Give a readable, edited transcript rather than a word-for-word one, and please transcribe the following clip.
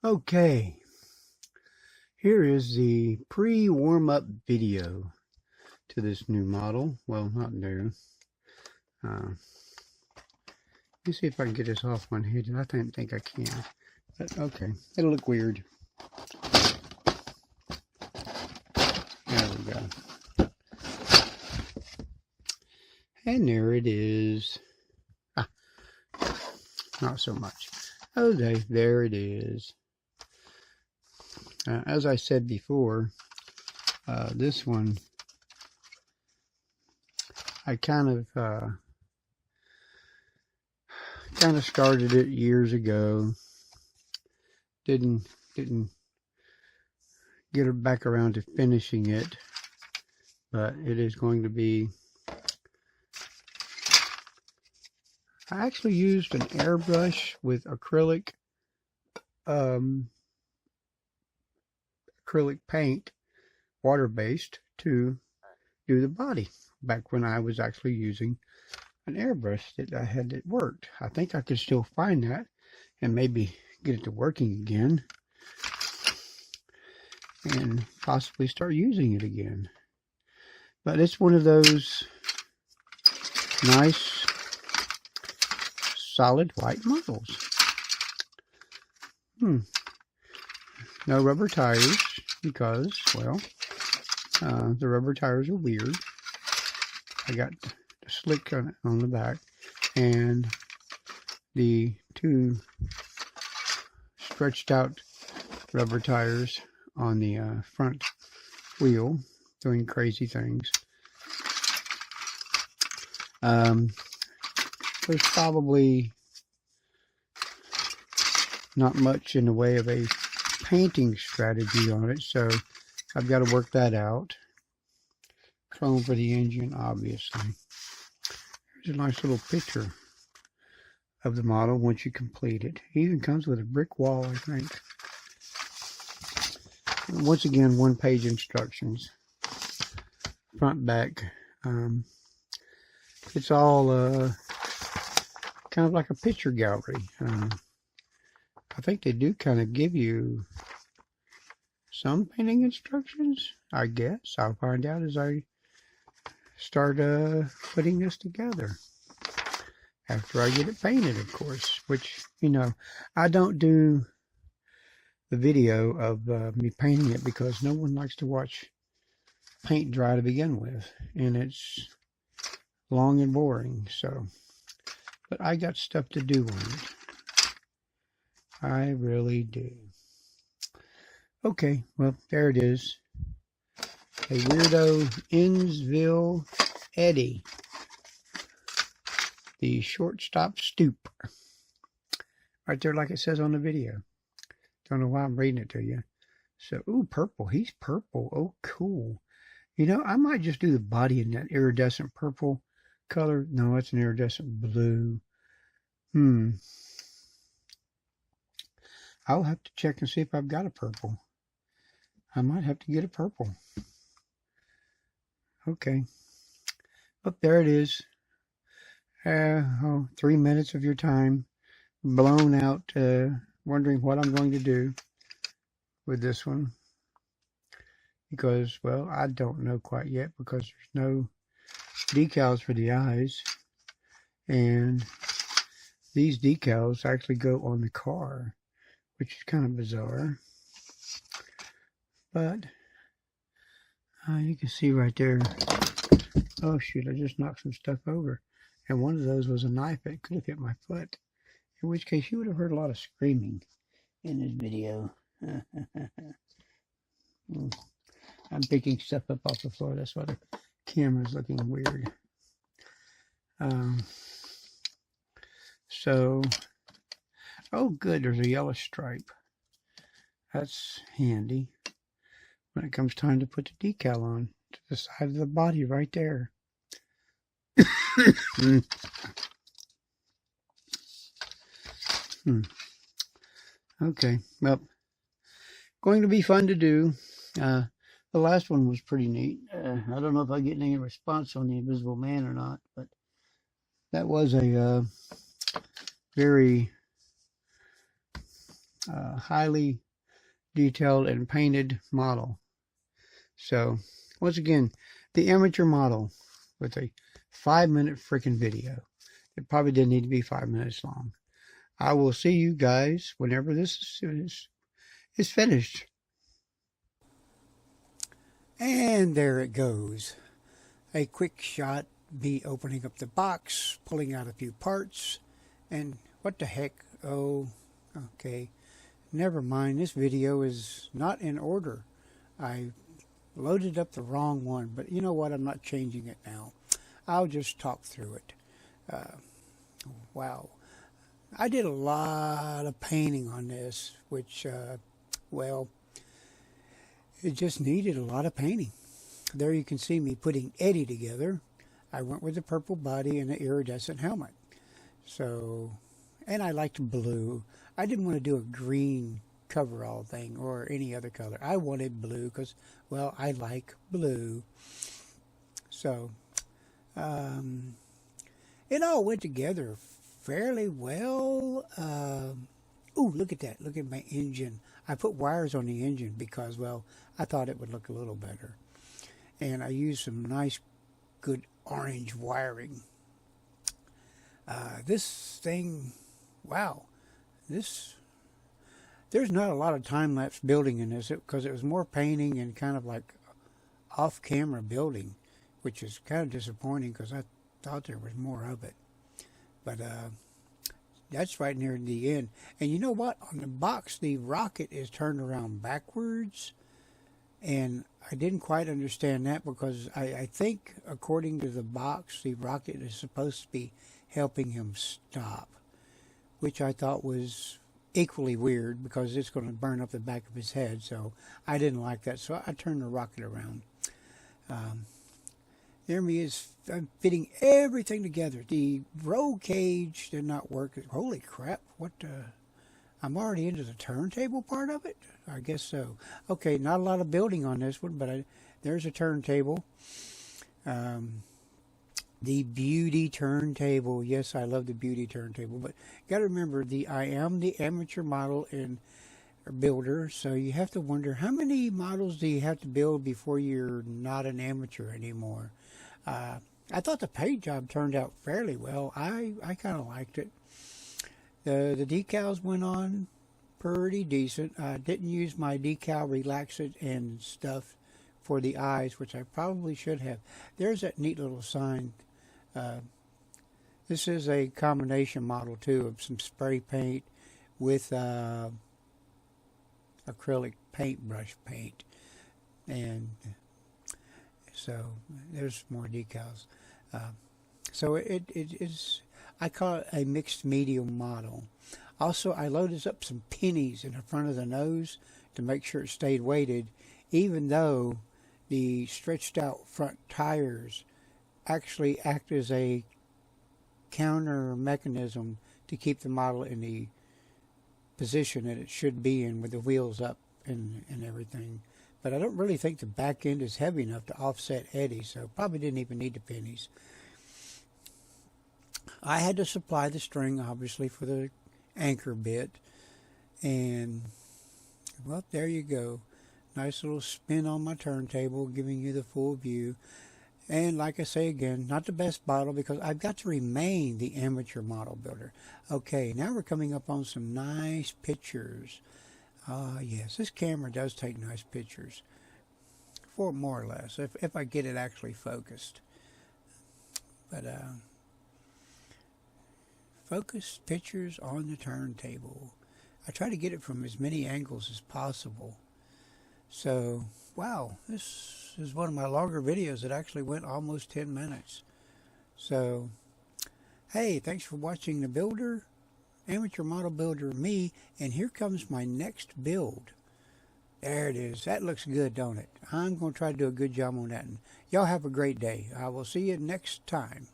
Okay, here is the pre-warm-up video to this new model. Well, not new. Let me see if I can get this off one head. I don't think I can. But okay, it'll look weird. There we go. And there it is. Not so much. Okay, there it is. As I said before, this one, I kind of started it years ago. Didn't get it back around to finishing it, but it is going to be. I actually used an airbrush with acrylic paint, water-based, to do the body back when I was actually using an airbrush that I had that worked. I think I could still find that and maybe get it to working again and possibly start using it again. But it's one of those nice solid white models. No rubber tires because, well, the rubber tires are weird. I got the slick on the back and the two stretched out rubber tires on the front wheel doing crazy things. There's probably not much in the way of a painting strategy on it, so I've got to work that out. Chrome for the engine, obviously. Here's a nice little picture of the model once you complete it. It even comes with a brick wall, I think. Once again, one-page instructions. Front, back. It's all kind of like a picture gallery. I think they do kind of give you some painting instructions, I guess. I'll find out as I start putting this together. After I get it painted, of course, which, you know, I don't do the video of me painting it because no one likes to watch paint dry to begin with, and it's long and boring, so. But I got stuff to do on it. I really do. Okay, well, there it is. A Weird Oh Endsville Eddie. The shortstop stoop. Right there like it says on the video. Don't know why I'm reading it to you. So, ooh, purple. He's purple. Oh, cool. You know, I might just do the body in that iridescent purple color. No, it's an iridescent blue. I'll have to check and see if I've got a purple. I might have to get a purple. Okay. Oh, there it is. 3 minutes of your time blown out, wondering what I'm going to do with this one. Because, well, I don't know quite yet because there's no decals for the eyes. And these decals actually go on the car, which is kind of bizarre. But you can see right there. Oh shoot, I just knocked some stuff over. And one of those was a knife that could have hit my foot. In which case you would have heard a lot of screaming in this video. I'm picking stuff up off the floor. That's why the camera's looking weird. So, oh good, there's a yellow stripe. That's handy when it comes time to put the decal on to the side of the body right there. Okay, well, going to be fun to do. The last one was pretty neat. I don't know if I get any response on the Invisible Man or not, but that was a very highly detailed and painted model. So, once again, the amateur model with a 5-minute freaking video. It probably didn't need to be 5 minutes long. I will see you guys whenever this is finished. And there it goes. A quick shot, me opening up the box, pulling out a few parts, and what the heck? Oh, okay. Never mind, this video is not in order. I loaded up the wrong one, but you know what? I'm not changing it now. I'll just talk through it. Wow. I did a lot of painting on this, which, well, it just needed a lot of painting. There you can see me putting Eddie together. I went with the purple body and the iridescent helmet. So, and I liked blue. I didn't want to do a green coverall thing or any other color. I wanted blue because, well, I like blue. So, it all went together fairly well. Ooh, look at that. Look at my engine. I put wires on the engine because, well, I thought it would look a little better. And I used some nice, good orange wiring. This thing, wow. There's not a lot of time-lapse building in this because it was more painting and kind of like off-camera building, which is kind of disappointing because I thought there was more of it. But that's right near the end. And you know what? On the box, the rocket is turned around backwards. And I didn't quite understand that because I think, according to the box, the rocket is supposed to be helping him stop, which I thought was equally weird because it's going to burn up the back of his head. So I didn't like that. So I turned the rocket around. There he is. I'm fitting everything together. The roll cage did not work. Holy crap. What? I'm already into the turntable part of it? I guess so. Okay, not a lot of building on this one, but there's a turntable. The beauty turntable. Yes, I love the beauty turntable. But you got to remember, I am the amateur model and builder, so you have to wonder how many models do you have to build before you're not an amateur anymore. I thought the paint job turned out fairly well. I kind of liked it. The decals went on pretty decent. I didn't use my decal relaxant and stuff for the eyes, which I probably should have. There's that neat little sign. This is a combination model too of some spray paint with acrylic paintbrush paint, and so there's more decals. So it is, I call it a mixed medium model. Also, I loaded up some pennies in the front of the nose to make sure it stayed weighted, even though the stretched out front tires actually act as a counter mechanism to keep the model in the position that it should be in with the wheels up and everything. But I don't really think the back end is heavy enough to offset Eddie, so probably didn't even need the pennies. I had to supply the string, obviously, for the anchor bit. And, well, there you go. Nice little spin on my turntable, giving you the full view. And like I say again, not the best model because I've got to remain the amateur model builder. Okay, now we're coming up on some nice pictures. Yes, this camera does take nice pictures, for more or less, if I get it actually focused. But focused pictures on the turntable. I try to get it from as many angles as possible. So, wow, this is one of my longer videos that actually went almost 10 minutes. So, hey, thanks for watching the builder. Amateur model builder me, and here comes my next build. There it is. That looks good, don't it? I'm going to try to do a good job on that. And y'all have a great day. I will see you next time.